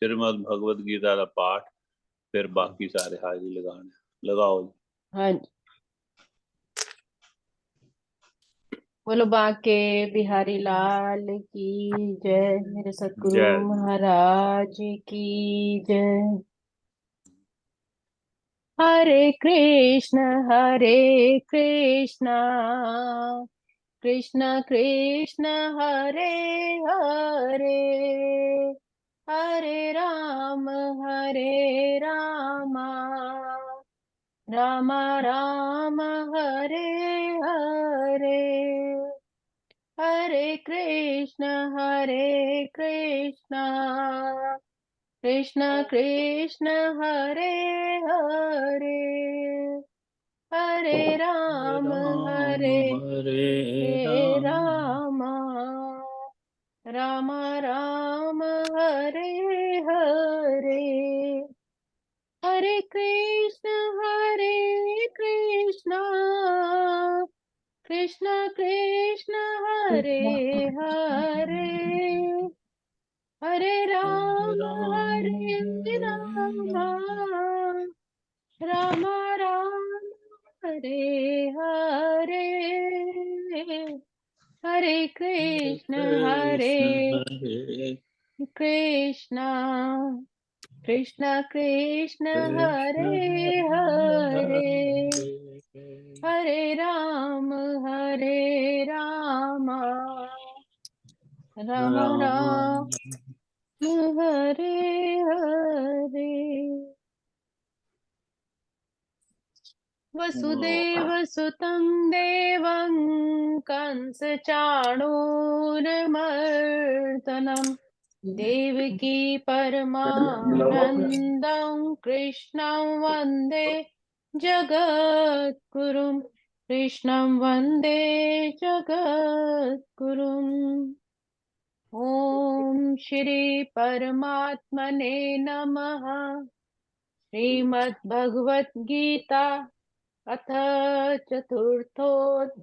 श्रीमद् भगवद गीता का पाठ, फिर बाकी सारे हाजिरी लगाओ। हाँ जी। बोलो बांके बिहारी लाल की जय, मेरे सतगुरु जय। महाराज की जय। हरे कृष्ण कृष्ण कृष्ण हरे हरे, हरे राम राम राम हरे हरे, हरे कृष्ण कृष्ण कृष्ण हरे हरे, हरे हरे राम राम हरे राम राम राम राम हरे हरे, हरे कृष्ण कृष्ण कृष्ण हरे हरे, हरे हरे राम राम हरे राम राम राम राम हरे हरे, हरे हरे कृष्ण कृष्ण हरे कृष्ण कृष्ण कृष्ण हरे कृष्ण हरे हरे, हरे हरे राम राम राम राम हरे हरे। वसुदेव सुतं देवं कंस चाणूरमर्दनं, देवकी परमानन्दं कृष्णं वन्दे जगद्गुरुं, कृष्णं वन्दे जगद्गुरुम्। ॐ श्री परमात्मने नमः। श्रीमद्भगवत गीता अथ चतुर्थोऽध्यायः।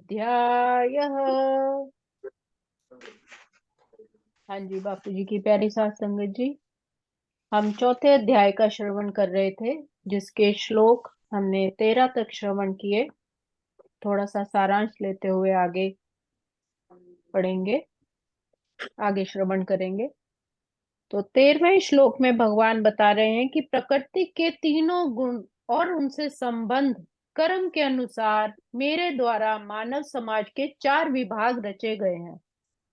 हाँ जी बापू जी की प्यारी साथ संगत जी, हम चौथे अध्याय का श्रवण कर रहे थे, जिसके श्लोक हमने 13 तक श्रवण किए। थोड़ा सा सारांश लेते हुए आगे पढ़ेंगे, आगे श्रवण करेंगे। तो 13वें श्लोक में भगवान बता रहे हैं कि प्रकृति के तीनों गुण और उनसे संबंध कर्म के अनुसार मेरे द्वारा मानव समाज के 4 विभाग रचे गए हैं।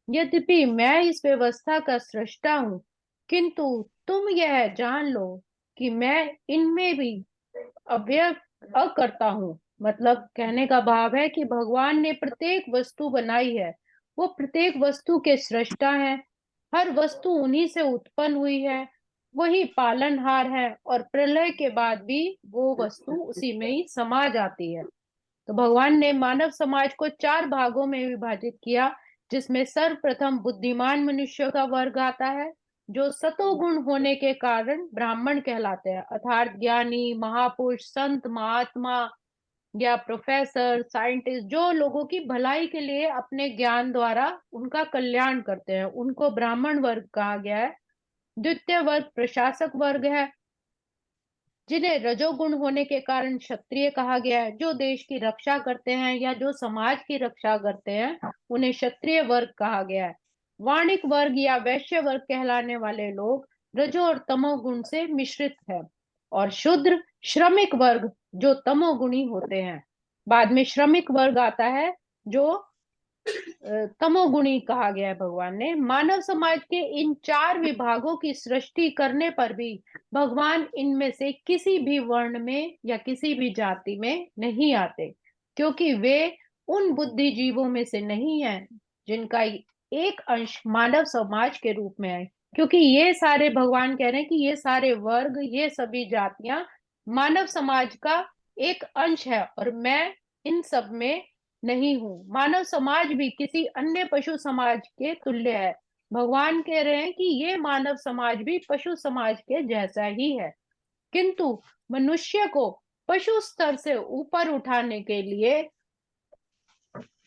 यद्यपि मैं इस व्यवस्था का सृष्टा हूँ, किंतु तुम यह जान लो कि मैं इनमें भी अव्यय अकर्ता हूँ। मतलब कहने का भाव है कि भगवान ने प्रत्येक वस्तु बनाई है, वो प्रत्येक वस्तु के सृष्टा हैं। हर वस्तु उन्हीं से उत्पन्न हुई है, वही पालनहार है, और प्रलय के बाद भी वो वस्तु उसी में ही समा जाती है। तो भगवान ने मानव समाज को 4 भागों में विभाजित किया, जिसमें सर्वप्रथम बुद्धिमान मनुष्य का वर्ग आता है, जो सतोगुण होने के कारण ब्राह्मण कहलाते हैं, अर्थात ज्ञानी, महापुरुष, संत, महात्मा या प्रोफेसर, साइंटिस्ट, जो लोगों की भलाई के लिए अपने ज्ञान द्वारा उनका कल्याण करते हैं, उनको ब्राह्मण वर्ग कहा गया है। द्वितीय वर्ग प्रशासक वर्ग है, जिन्हें रजोगुण होने के कारण क्षत्रिय कहा गया है। जो देश की रक्षा करते हैं या जो समाज की रक्षा करते हैं, उन्हें क्षत्रिय वर्ग कहा गया है। वाणिक वर्ग या वैश्य वर्ग कहलाने वाले लोग रजो और तमोगुण से मिश्रित है। और शूद्र श्रमिक वर्ग जो तमोगुणी होते हैं। बाद में श्रमिक वर्ग आता है, जो तमोगुणी कहा गया है। भगवान ने मानव समाज के इन 4 विभागों की सृष्टि करने पर भी भगवान इनमें से किसी भी वर्ण में या किसी भी जाति में नहीं आते, क्योंकि वे उन बुद्धिजीवों में से नहीं है जिनका एक अंश मानव समाज के रूप में है। क्योंकि ये सारे, भगवान कह रहे हैं कि ये सारे वर्ग, ये सभी जातियां मानव समाज का एक अंश है, और मैं इन सब में नहीं हूं। मानव समाज भी किसी अन्य पशु समाज के तुल्य है। भगवान कह रहे हैं कि ये मानव समाज भी पशु समाज के जैसा ही है, किंतु मनुष्य को पशु स्तर से ऊपर उठाने के लिए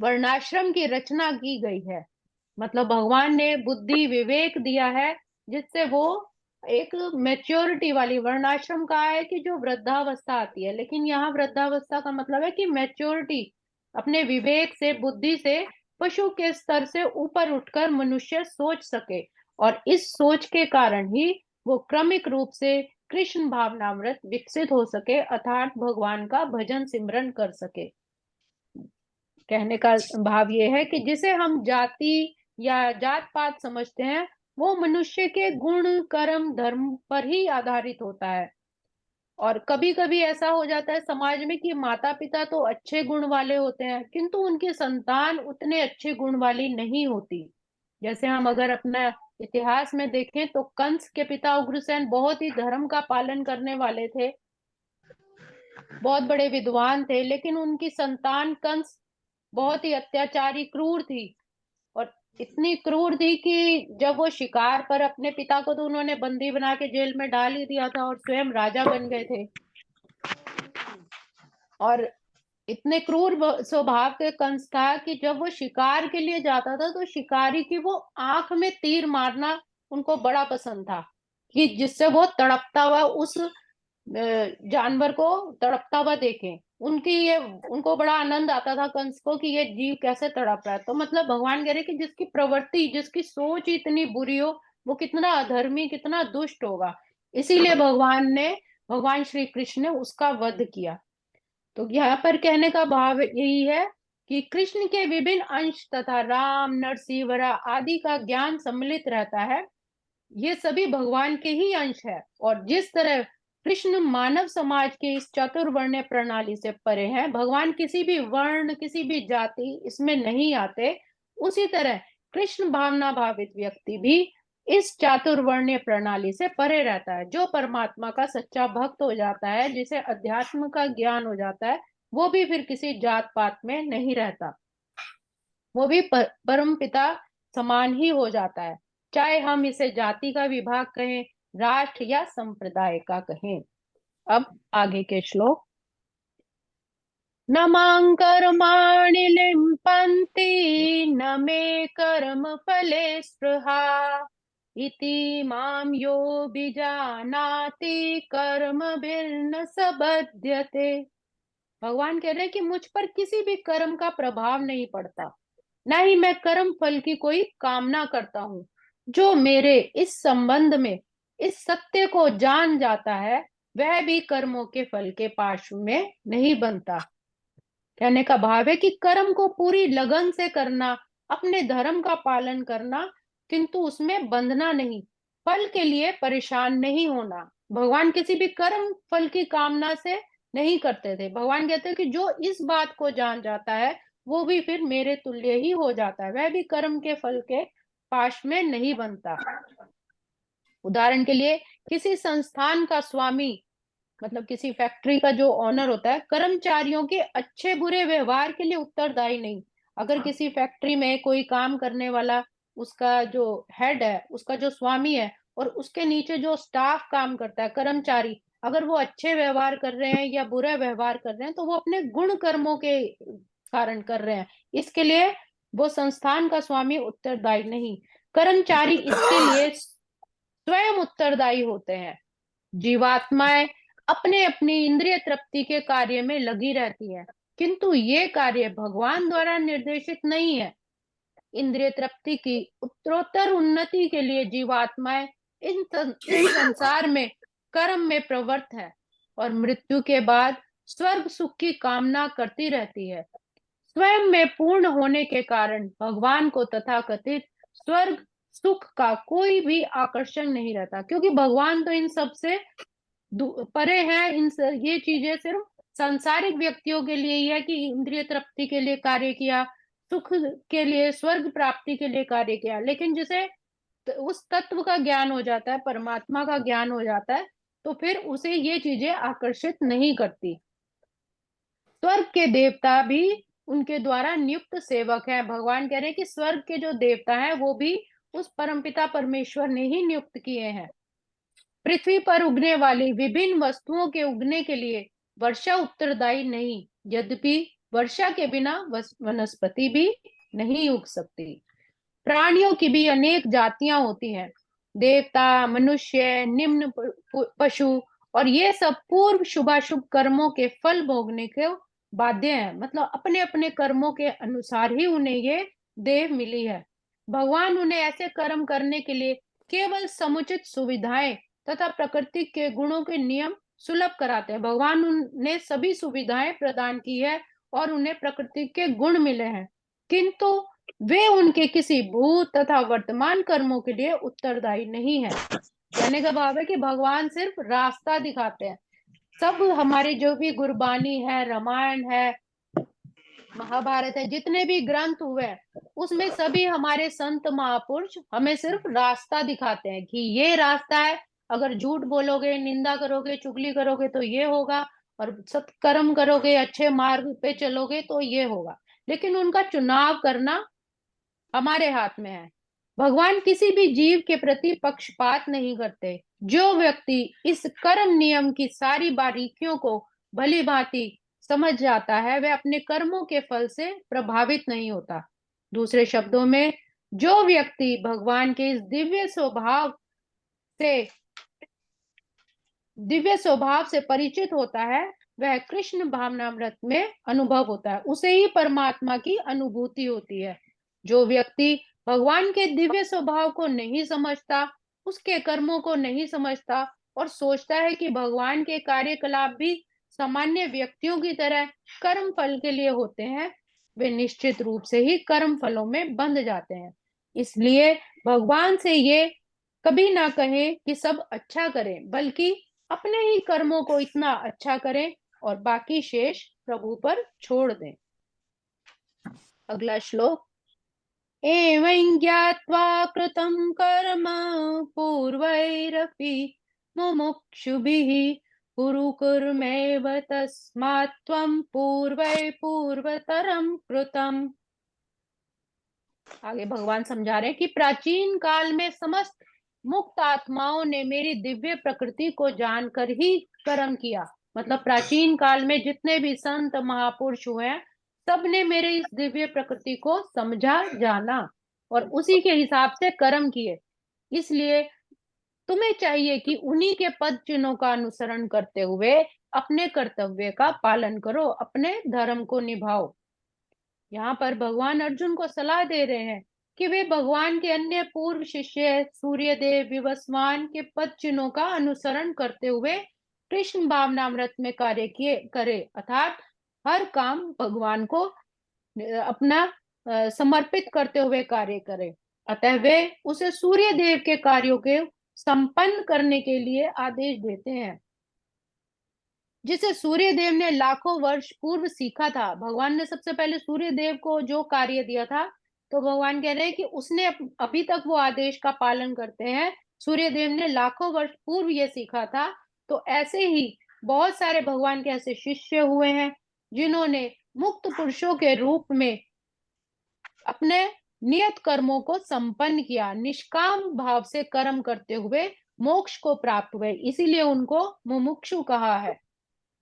वर्णाश्रम की रचना की गई है। मतलब भगवान ने बुद्धि विवेक दिया है, जिससे वो एक मैच्योरिटी वाली, वर्णाश्रम कहा है कि जो वृद्धावस्था आती है, लेकिन यहाँ वृद्धावस्था का मतलब है कि मैच्योरिटी, अपने विवेक से, बुद्धि से, पशु के स्तर से ऊपर उठकर मनुष्य सोच सके, और इस सोच के कारण ही वो क्रमिक रूप से कृष्ण भावनामृत विकसित हो सके, अर्थात भगवान का भजन सिमरन कर सके। कहने का भाव ये है कि जिसे हम जाति या जात पात समझते हैं, वो मनुष्य के गुण, कर्म, धर्म पर ही आधारित होता है। और कभी कभी ऐसा हो जाता है समाज में कि माता पिता तो अच्छे गुण वाले होते हैं, किंतु उनकी संतान उतने अच्छे गुण वाली नहीं होती। जैसे हम अगर अपना इतिहास में देखें तो कंस के पिता उग्रसेन बहुत ही धर्म का पालन करने वाले थे, बहुत बड़े विद्वान थे, लेकिन उनकी संतान कंस बहुत ही अत्याचारी, क्रूर थी। और इतनी क्रूर थी कि जब वो शिकार पर, अपने पिता को तो उन्होंने बंदी बना के जेल में डाल ही दिया था और स्वयं राजा बन गए थे। और इतने क्रूर स्वभाव के कंस था कि जब वो शिकार के लिए जाता था तो शिकारी की वो आंख में तीर मारना उनको बड़ा पसंद था, कि जिससे वो तड़पता हुआ उस जानवर को तड़पता हुआ देखें। उनको बड़ा आनंद आता था कंस को कि ये जीव कैसे तड़प रहा है। तो मतलब भगवान कह रहे कि जिसकी प्रवृत्ति, जिसकी सोच इतनी बुरी हो, वो कितना अधर्मी, कितना दुष्ट होगा। इसीलिए भगवान श्री कृष्ण ने उसका वध किया। तो यहाँ पर कहने का भाव यही है कि कृष्ण के विभिन्न अंश तथा राम, नरसिंह, वरा आदि का ज्ञान सम्मिलित रहता है। ये सभी भगवान के ही अंश है। और जिस तरह कृष्ण मानव समाज के इस चतुर्वर्ण्य प्रणाली से परे हैं, भगवान किसी भी वर्ण, किसी भी जाति इसमें नहीं आते, उसी तरह कृष्ण भावना भावित व्यक्ति भी इस चातुर्वर्ण्य प्रणाली से परे रहता है। जो परमात्मा का सच्चा भक्त हो जाता है, जिसे अध्यात्म का ज्ञान हो जाता है, वो भी फिर किसी जात पात में नहीं रहता, वो भी परम पिता समान ही हो जाता है, चाहे हम इसे जाति का विभाग कहें, राष्ट्र या संप्रदाय का कहें। अब आगे के श्लोक। न मां कर्माणि लिम्पन्ति न मे कर्म फले स्पृहा इति मां योऽभिजानाति कर्मभिर्न स बध्यते। भगवान कह रहे हैं कि मुझ पर किसी भी कर्म का प्रभाव नहीं पड़ता, ना ही मैं कर्म फल की कोई कामना करता हूँ। जो मेरे इस संबंध में इस सत्य को जान जाता है, वह भी कर्मों के फल के पार्श्व में नहीं बनता। कहने का भाव है कि कर्म को पूरी लगन से करना, अपने धर्म का पालन करना, किंतु उसमें बंधना नहीं, फल के लिए परेशान नहीं होना। भगवान किसी भी कर्म फल की कामना से नहीं करते थे। भगवान कहते हैं कि जो इस बात को जान जाता है, वो भी फिर मेरे तुल्य ही हो जाता है, वह भी कर्म के फल के पाश में नहीं बनता। उदाहरण के लिए, किसी संस्थान का स्वामी, मतलब किसी फैक्ट्री का जो ओनर होता है, कर्मचारियों के अच्छे बुरे व्यवहार के लिए उत्तरदायी नहीं। अगर किसी फैक्ट्री में कोई काम करने वाला, उसका जो हेड है, उसका जो स्वामी है, और उसके नीचे जो स्टाफ काम करता है, कर्मचारी, अगर वो अच्छे व्यवहार कर रहे हैं या बुरा व्यवहार कर रहे हैं, तो वो अपने गुण कर्मों के कारण कर रहे हैं। इसके लिए वो संस्थान का स्वामी उत्तरदायी नहीं, कर्मचारी इसके लिए स्वयं उत्तरदायी होते हैं। जीवात्माएं अपने अपनी इंद्रिय तृप्ति के कार्य में लगी रहती है, किंतु ये कार्य भगवान द्वारा निर्देशित नहीं है। इंद्रिय तृप्ति की उत्तरोत्तर उन्नति के लिए जीवात्माएं इस संसार में कर्म में प्रवृत्त है और मृत्यु के बाद स्वर्ग सुख की कामना करती रहती है। स्वयं में पूर्ण होने के कारण भगवान को तथाकथित स्वर्ग सुख का कोई भी आकर्षण नहीं रहता, क्योंकि भगवान तो इन सब से परे हैं। ये चीजें सिर्फ सांसारिक व्यक्तियों के लिए ही है कि इंद्रिय तृप्ति के लिए कार्य किया, सुख के लिए, स्वर्ग प्राप्ति के लिए कार्य किया। लेकिन जिसे उस तत्व का ज्ञान हो जाता है, परमात्मा का ज्ञान हो जाता है, तो फिर उसे ये चीजें आकर्षित नहीं करती। स्वर्ग के देवता भी उनके द्वारा नियुक्त सेवक हैं। भगवान कह रहे हैं कि स्वर्ग के जो देवता हैं, वो भी उस परमपिता परमेश्वर ने ही नियुक्त किए हैं। पृथ्वी पर उगने वाली विभिन्न वस्तुओं के उगने के लिए वर्षा उत्तरदायी नहीं, यद्यपि वर्षा के बिना वनस्पति भी नहीं उग सकती। प्राणियों की भी अनेक जातियां होती हैं। देवता, मनुष्य, निम्न पशु और ये सब पूर्व शुभाशुभ कर्मों के फल भोगने के बाध्य हैं। मतलब अपने अपने कर्मों के अनुसार ही उन्हें ये देह मिली है। भगवान उन्हें ऐसे कर्म करने के लिए केवल समुचित सुविधाएं तथा प्रकृति के गुणों के नियम सुलभ कराते हैं। भगवान उन्हें सभी सुविधाएं प्रदान की है और उन्हें प्रकृति के गुण मिले हैं, किंतु वे उनके किसी भूत तथा वर्तमान कर्मों के लिए उत्तरदायी नहीं है। कहने का भाव है कि भगवान सिर्फ रास्ता दिखाते हैं। सब हमारे जो भी गुरबानी है, रामायण है, महाभारत है, जितने भी ग्रंथ हुए उसमें सभी हमारे संत महापुरुष हमें सिर्फ रास्ता दिखाते हैं कि ये रास्ता है, अगर झूठ बोलोगे, निंदा करोगे, चुगली करोगे तो ये होगा, और सत्कर्म करोगे, अच्छे मार्ग पे चलोगे तो ये होगा। लेकिन उनका चुनाव करना हमारे हाथ में है। भगवान किसी भी जीव के प्रति पक्षपात नहीं करते। जो व्यक्ति इस कर्म नियम की सारी बारीकियों को भली भांति समझ जाता है, वह अपने कर्मों के फल से प्रभावित नहीं होता। दूसरे शब्दों में, जो व्यक्ति भगवान के इस दिव्य स्वभाव से परिचित होता है, वह कृष्ण भावनामृत में अनुभव होता है, उसे ही परमात्मा की अनुभूति होती है। जो व्यक्ति भगवान के दिव्य स्वभाव को नहीं समझता, उसके कर्मों को नहीं समझता और सोचता है कि भगवान के कार्यकलाप भी सामान्य व्यक्तियों की तरह कर्म फल के लिए होते हैं, वे निश्चित रूप से ही कर्म फलों में बंध जाते हैं। इसलिए भगवान से ये कभी ना कहें कि सब अच्छा करें, बल्कि अपने ही कर्मों को इतना अच्छा करें और बाकी शेष प्रभु पर छोड़ दें। अगला श्लोक। एवं ज्ञात्वा कृतं कर्म पूर्वैरपि मुमुक्षुभिः कुरु कर्मैव तस्मात् त्वं पूर्वै पूर्वतरं कृतम्। आगे भगवान समझा रहे हैं कि प्राचीन काल में समस्त मुक्त आत्माओं ने मेरी दिव्य प्रकृति को जानकर ही कर्म किया। मतलब प्राचीन काल में जितने भी संत महापुरुष हुए हैं, सबने मेरे इस दिव्य प्रकृति को समझा, जाना और उसी के हिसाब से कर्म किए। इसलिए तुम्हें चाहिए कि उन्हीं के पद चिन्हों का अनुसरण करते हुए अपने कर्तव्य का पालन करो, अपने धर्म को निभाओ। यहाँ पर भगवान अर्जुन को सलाह दे रहे हैं कि वे भगवान के अन्य पूर्व शिष्य सूर्यदेव, विवस्वान के पद चिन्हों का अनुसरण करते हुए कृष्ण भावनामृत में कार्य करे, अर्थात हर काम भगवान को अपना समर्पित करते हुए कार्य करे। अतः वे उसे सूर्य देव के कार्यों के संपन्न करने के लिए आदेश देते हैं, जिसे सूर्य देव ने लाखों वर्ष पूर्व सीखा था। भगवान ने सबसे पहले सूर्य देव को जो कार्य दिया था, तो भगवान कह रहे हैं कि उसने अभी तक वो आदेश का पालन करते हैं। सूर्य देव ने लाखों वर्ष पूर्व ये सीखा था। तो ऐसे ही बहुत सारे भगवान के ऐसे शिष्य हुए हैं जिन्होंने मुक्त पुरुषों के रूप में अपने नियत कर्मों को संपन्न किया, निष्काम भाव से कर्म करते हुए मोक्ष को प्राप्त हुए, इसीलिए उनको मुमुक्षु कहा है।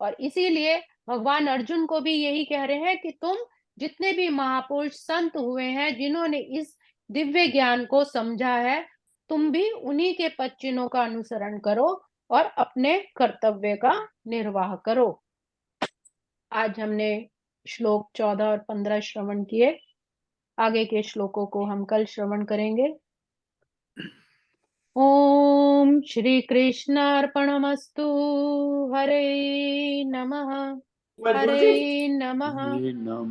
और इसीलिए भगवान अर्जुन को भी यही कह रहे हैं कि तुम जितने भी महापुरुष संत हुए हैं, जिन्होंने इस दिव्य ज्ञान को समझा है, तुम भी उन्हीं के पद चिन्हों का अनुसरण करो और अपने कर्तव्य का निर्वाह करो। आज हमने श्लोक 14 और 15 श्रवण किए। आगे के श्लोकों को हम कल श्रवण करेंगे। ओम श्री कृष्णार्पणमस्तु। हरे नमः, हरे नमः,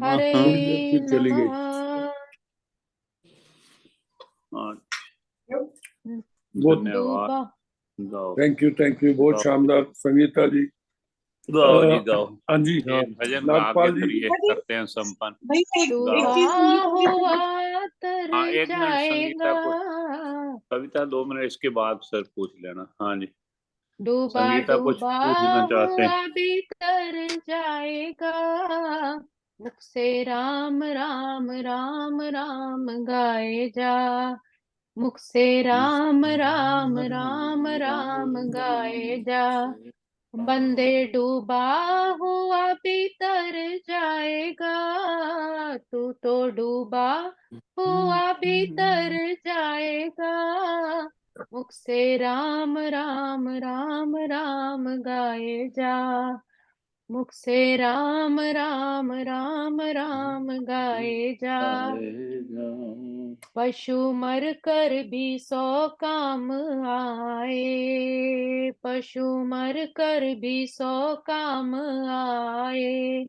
हरे चली गई। नमः। धन्यवाद। गाओ थैंक यू, बहुत शानदार संगीता जी। गाओ जी गाओ। हाँ जी, ये हाँ भजन गा नागपाल के जी। फिर ये करते हैं संपन्न। हाँ एक मिनट संगीता को, कविता 2 मिनट इसके बाद सर पूछ लेना। हाँ जी डूबा संगीता कुछ डूबा पूछना चाहते हुआ हैं। भी तर जाएगा, मुख से राम राम राम राम गाए जा, मुख से राम राम राम राम गाए जा। बंदे डूबा हुआ भी तर जाएगा, तू तो डूबा हुआ भी तर जाएगा, मुख से राम राम राम राम गाए जा, मुख से राम राम राम राम गाए जा। पशु मर कर भी 100 काम आए, पशु मर कर भी 100 काम आए।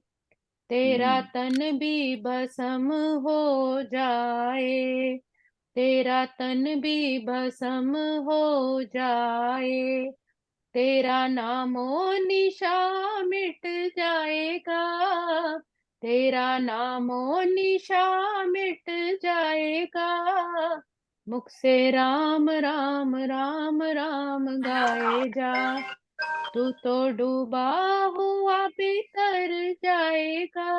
तेरा तन भी भस्म हो जाए, तेरा तन भी भस्म हो जाए। तेरा नामो निशा मिट जाएगा, तेरा नामो निशा मिट जाएगा। मुख से राम राम राम राम गाए जा, तू तो डूबा हुआ भी तर जाएगा।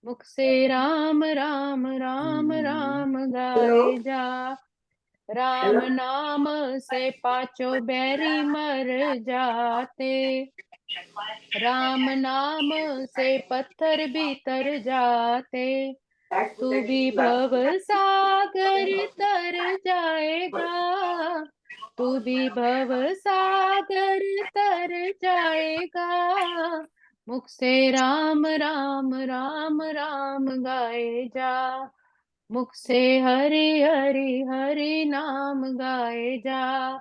मुख से राम राम राम राम गाए जा। राम नाम से पांचों बैरी मर जाते, राम नाम से पत्थर भी तर जाते। तू भी भव सागर तर जाएगा, तू भी भव सागर तर जाएगा। मुख से राम राम राम राम गाए जा, मुख से हरि हरि हरि नाम गाए जा।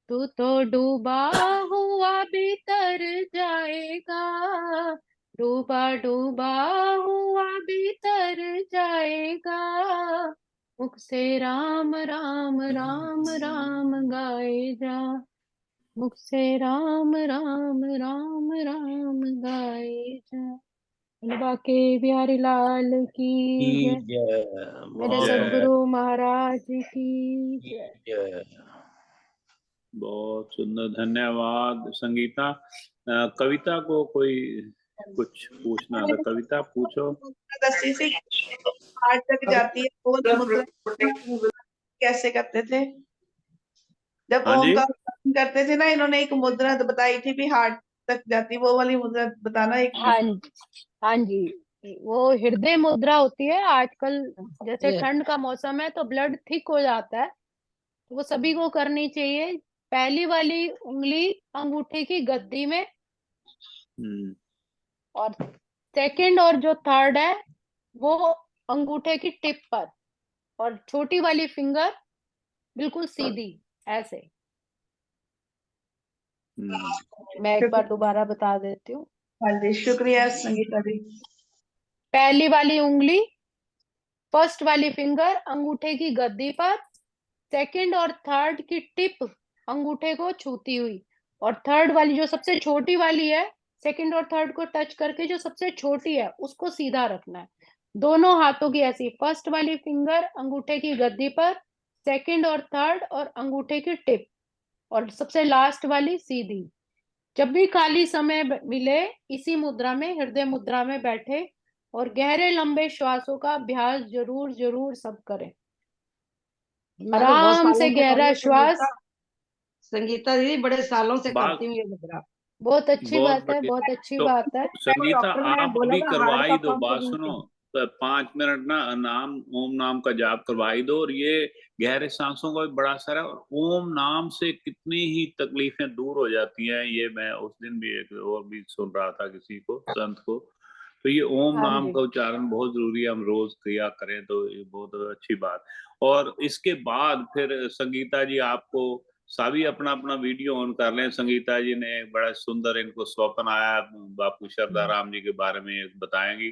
तू तो डूबा हुआ भी तर जाएगा, डूबा डूबा हुआ भी तर जाएगा। मुख से राम राम राम राम गाए जा, मुख से राम राम राम राम गाए जा। बाके बिहारी लाल की जय, मेरे जय। सदगुरु महाराज की जय। बहुत सुंदर, धन्यवाद संगीता। कविता को कोई कुछ पूछना था, कविता पूछो। दस्ती से हार्ट तक जाती है, बहुत मुद्रा कैसे करते थे जब हाँ ओम जी, का उच्चारण करते थे ना, इन्होंने एक मुद्रा तो बताई थी भी हार्ट तक जाती, वो वाली मुद्रा बताना एक। हाँ जी, वो हृदय मुद्रा होती है। आजकल जैसे ठंड का मौसम है तो ब्लड थिक हो जाता है, तो वो सभी को करनी चाहिए। पहली वाली उंगली अंगूठे की गद्दी में, और सेकंड और जो थर्ड है वो अंगूठे की टिप पर, और छोटी वाली फिंगर बिल्कुल सीधी ऐसे। मैं एक बार दोबारा बता देती हूँ। हाँ जी, शुक्रिया संगीता जी। पहली वाली उंगली, फर्स्ट वाली फिंगर अंगूठे की गद्दी पर, सेकंड और थर्ड की टिप अंगूठे को छूती हुई, और थर्ड वाली जो सबसे छोटी वाली है, सेकंड और थर्ड को टच करके जो सबसे छोटी है उसको सीधा रखना है। दोनों हाथों की ऐसी, फर्स्ट वाली फिंगर अंगूठे की गद्दी पर, सेकंड और थर्ड और अंगूठे की टिप, और सबसे लास्ट वाली सीधी। जब भी खाली समय मिले इसी मुद्रा में, हृदय मुद्रा में बैठे और गहरे लंबे श्वासों का अभ्यास जरूर जरूर सब करें। आराम से गहरा श्वास। संगीता दीदी बड़े सालों से बात करती हूँ ये मुद्रा। बहुत अच्छी बहुत बात है, बढ़िया। बहुत अच्छी तो बात है। संगीता डॉक्टर ने आप बोला अभी था करवा हार्ट ही का दो, पंप बात नहीं सुनो। है। तो 5 मिनट ना नाम ओम नाम का जाप करवा ही दो, और ये गहरे सांसों का भी बड़ा असर है। और ओम नाम से कितनी ही तकलीफें दूर हो जाती हैं, ये मैं उस दिन भी एक और भी सुन रहा था किसी को, संत को। तो ये ओम हाँ नाम जी, का उच्चारण बहुत जरूरी है, हम रोज किया करें तो ये बहुत अच्छी बात। और इसके बाद फिर संगीता जी आपको सभी अपना अपना वीडियो ऑन कर लें। संगीता जी ने एक बड़ा सुंदर इनको स्वप्न आया, बापू श्रद्धाराम जी के बारे में एक बताएंगी।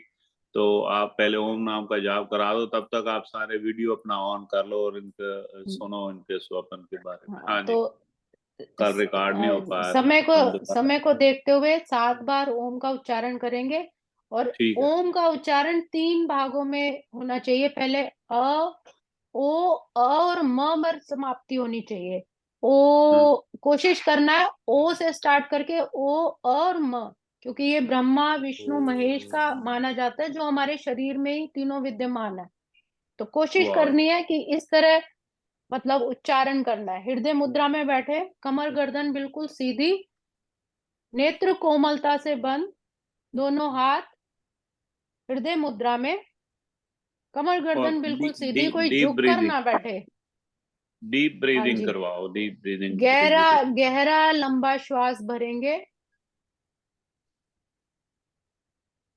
तो आप पहले ओम नाम का जाप करा दो, तब तक आप सारे वीडियो अपना ऑन कर लो और इनके सुनो, इनके स्वप्न के बारे में। हाँ हाँ जी, तो कल रिकॉर्ड नहीं हो पाया था, समय हम दोबारा। को देखते हुए 7 बार ओम का उच्चारण करेंगे। और ठीक है। ओम का उच्चारण 3 भागों में होना चाहिए। पहले और म पर समाप्ति होनी चाहिए। ओ कोशिश करना है ओ से स्टार्ट करके ओ और म, क्योंकि ये ब्रह्मा विष्णु महेश का माना जाता है, जो हमारे शरीर में ही तीनों विद्यमान है। तो कोशिश वाह, करनी है कि इस तरह मतलब उच्चारण करना है। हृदय मुद्रा में बैठे, कमर गर्दन बिल्कुल सीधी, नेत्र कोमलता से बंद, दोनों हाथ हृदय मुद्रा में, कमर और गर्दन बिल्कुल सीधी, कोई डीप झुक कर ब्रीदिंग। ना बैठे। डीप ब्रीदिंग जी। करवाओ, डीप ब्रीदिंग। गहरा गहरा लंबा श्वास भरेंगे,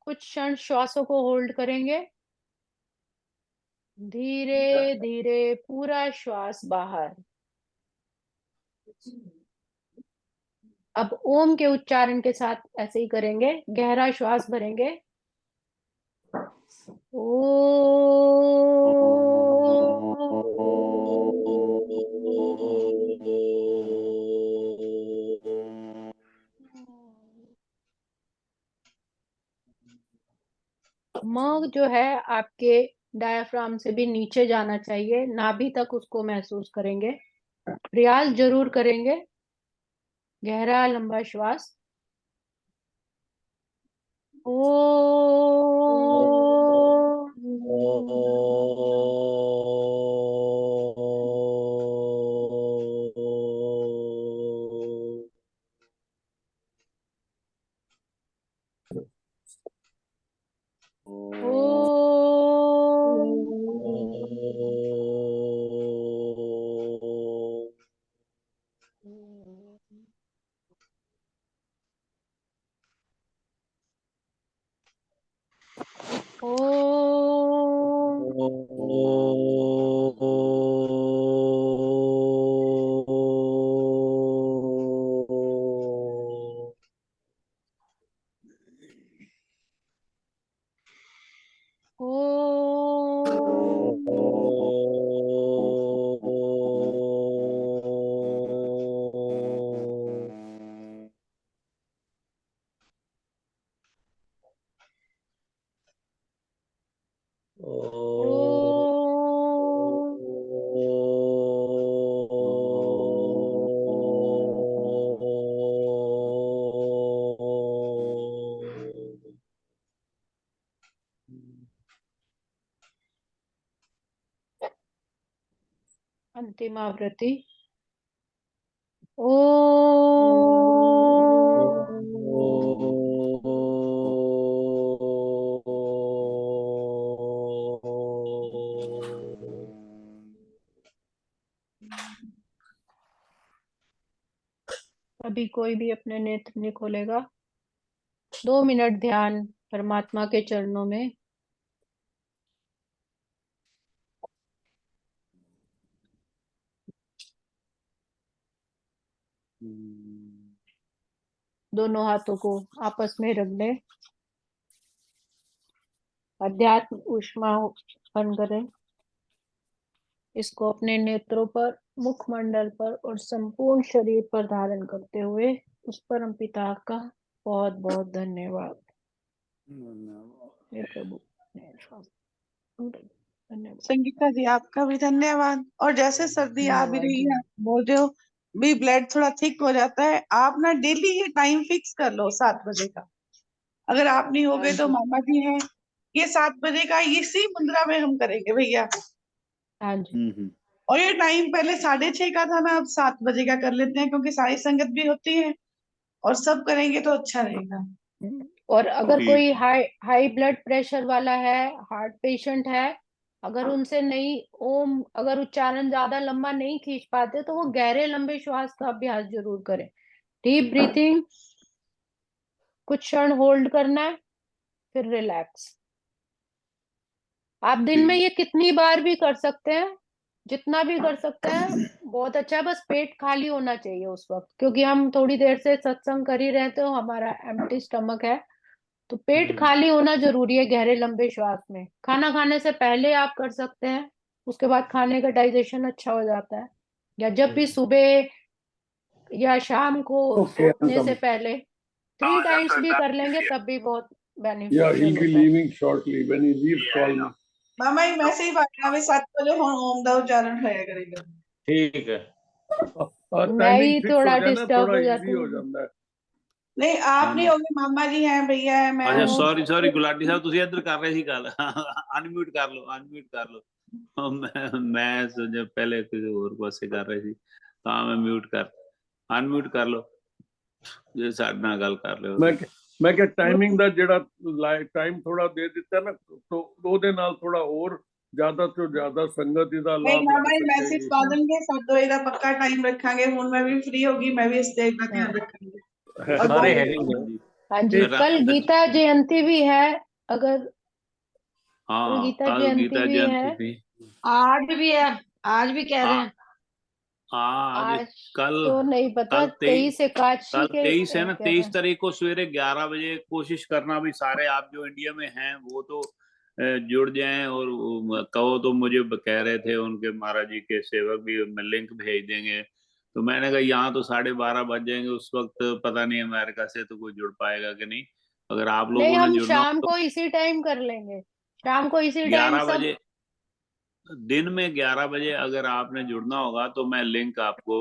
कुछ क्षण श्वासों को होल्ड करेंगे, धीरे धीरे पूरा श्वास बाहर। अब ओम के उच्चारण के साथ ऐसे ही करेंगे, गहरा श्वास भरेंगे, मग जो है आपके डायफ्राम से भी नीचे जाना चाहिए, नाभि तक उसको महसूस करेंगे। प्रयास जरूर करेंगे, गहरा लंबा श्वास। अंतिम आवृत्ति। अभी कोई भी अपने नेत्र नहीं खोलेगा। 2 मिनट ध्यान परमात्मा के चरणों में। दोनों हाथों को आपस में रख लें, अध्यात्म ऊष्मा उत्पन्न करें। इसको अपने नेत्रों पर, मुखमंडल पर और संपूर्ण शरीर पर धारण करते हुए उस परम पिता का बहुत बहुत धन्यवाद। हे प्रभु, धन्यवाद। संगीता जी आपका भी धन्यवाद। और जैसे सर्दी आ भी रही है, बोल रहे हो भी ब्लड थोड़ा थिक हो जाता है, आप ना डेली ये टाइम फिक्स कर लो 7 बजे का। अगर आप नहीं हो गए तो मामा जी हैं, ये 7 बजे का इसी मुद्रा में हम करेंगे भैया। हाँ जी। और ये टाइम पहले 6:30 का था ना, अब 7 बजे का कर लेते हैं, क्योंकि सारी संगत भी होती है और सब करेंगे तो अच्छा रहेगा। और अगर कोई हाई ब्लड प्रेशर वाला है, हार्ट पेशेंट है, अगर उनसे नहीं ओम अगर उच्चारण ज्यादा लंबा नहीं खींच पाते तो वो गहरे लंबे श्वास का अभ्यास जरूर करें। डीप ब्रीथिंग, कुछ क्षण होल्ड करना है, फिर रिलैक्स। आप दिन में ये कितनी बार भी कर सकते हैं, जितना भी कर सकते हैं बहुत अच्छा है। बस पेट खाली होना चाहिए उस वक्त, क्योंकि हम थोड़ी देर से सत्संग कर ही रहे थे, हमारा एम्प्टी स्टमक है, तो पेट खाली होना जरूरी है गहरे लंबे श्वास में। खाना खाने से पहले आप कर सकते हैं, उसके बाद खाने का डाइजेशन अच्छा हो जाता है, या जब भी सुबह या शाम को सोने से पहले 3 टाइम्स भी कर लेंगे तब भी बहुत Yeah, he'll बेनिफिशियल be होता है। leaving shortly. When he leaves, call me. मामा जी वैसे ही बात है, 7 बजे ओम दा उच्चारण होया करेगा। ठीक है। मैं टाइमिंग ही फिक्स थोड़ा हो जाए ना, डिस्टर्ब थोड़ा हो इजी जाती हो हूँ। जाता है। नहीं आप नहीं होगे, मामा जी हैं, भैया है, मैं अच्छा, हूँ। सॉरी गुलाटी साहब, ਤੁਸੀਂ ਇੱਧਰ ਕਰ ਰਹੇ ਸੀ ਗੱਲ। ਅਨਮਿਊਟ ਕਰ ਲਓ। ਮੈਂ सोचा पहले किसी और पासे कर रहे ਸੀ, ਤਾਂ ਮੈਂ ਮਿਊਟ ਕਰ। ਅਨਮਿਊਟ ਕਰ ਲਓ ਜੇ ਸਾਡੇ ਨਾਲ ਗੱਲ ਕਰ ਲਿਓ। ਮੈਂ ਕਿਹਾ ਟਾਈਮਿੰਗ ਦਾ ਜਿਹੜਾ ਟਾਈਮ ਥੋੜਾ ਦੇ ਦਿੱਤਾ ਨਾ, तो ਉਹਦੇ ਨਾਲ ਥੋੜਾ ਹੋਰ ज्यादा तो ज्यादा संगति ਦਾ नहीं ਲਾਭ मामा ਲੈ जी मैसेज ਸਕੇਗੀ। पा देंगे साडो ਇਹਦਾ पक्का टाइम रखांगे ਹੁਣ मैं भी फ्री होगी मैं भी इस डेट का ध्यान रखूंगी और ਸਾਰੇ बहुत ਹੈਗੇ ਹੀ हाँ ਨੇ। जी हाँ जी, रा- कल गीता जयंती भी है। अगर कल हाँ गीता कल जयंती गीता भी जयंती है। थी। आज भी है, आज भी कह रहे आ- हैं। आज आज कल तो नहीं पता, कल 23 एकादशी कल के 23 है ना, कह रहे 23 हैं। तारीख को सवेरे 11 बजे कोशिश करना भी सारे आप जो इंडिया में हैं वो तो जुड़ जाएं। और कहो तो मुझे कह रहे थे उनके महाराज जी के सेवक भी लिंक भेज देंगे। तो मैंने कहा यहाँ तो 12:30 बज जाएंगे उस वक्त, पता नहीं अमेरिका से तो कोई जुड़ पाएगा कि नहीं। अगर आप नहीं, लोगों ने हम जुड़ना शाम हो को इसी टाइम कर लेंगे। शाम को इसी तो टाइम 11 सब। बजे, दिन में 11 बजे अगर आपने जुड़ना होगा तो मैं लिंक आपको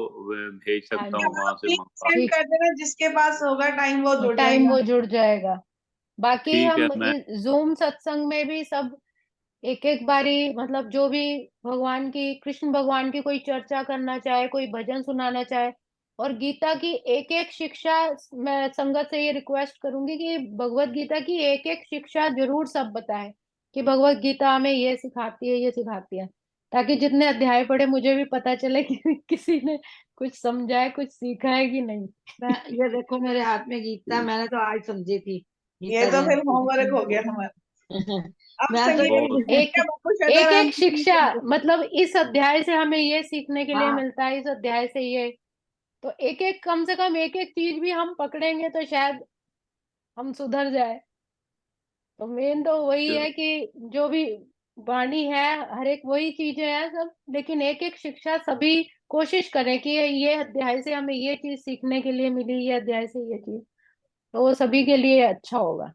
भेज हाँ सकता जी, हूँ वहां से लिंक मंगवा। सेंड ठीक, कर देना जिसके पास होगा टाइम वो जुड़ टाइम जाएगा। वो जुड़ जाएगा। बाकी ठीक है हम मैं जूम सत्संग में भी सब एक एक बारी, मतलब जो भी भगवान की, कृष्ण भगवान की कोई चर्चा करना चाहे, कोई भजन सुनाना चाहे, और गीता की एक एक शिक्षा, मैं संगत से ये रिक्वेस्ट करूंगी कि भगवत गीता की एक एक शिक्षा जरूर सब बताएं कि भगवत गीता हमें ये सिखाती है, ये सिखाती है, ताकि जितने अध्याय पढ़े मुझे भी पता चले कि किसी ने कुछ समझा है, कुछ सीखा है कि नहीं। मैं ये देखो मेरे हाथ में गीता, मैंने तो आज समझी थी ये गीता तो फिर जयंती के होमवर्क हो गया दिन। हमारा। अब मैं तो संगीता बहुत जी एक क्या बापू एक शदाराम एक जी की शिक्षा, कर दो। मतलब इस अध्याय से हमें ये सीखने के लिए हाँ, मिलता है, इस अध्याय से ये, तो एक एक, कम से कम एक एक चीज भी हम पकड़ेंगे तो शायद हम सुधर जाए। तो मेन तो वही चलो है कि जो भी वाणी है, हर एक वही चीजें हैं सब, लेकिन एक एक शिक्षा सभी कोशिश करें कि ये अध्याय से हमें ये चीज सीखने के लिए मिली, ये अध्याय से ये चीज, तो वो सभी के लिए अच्छा होगा।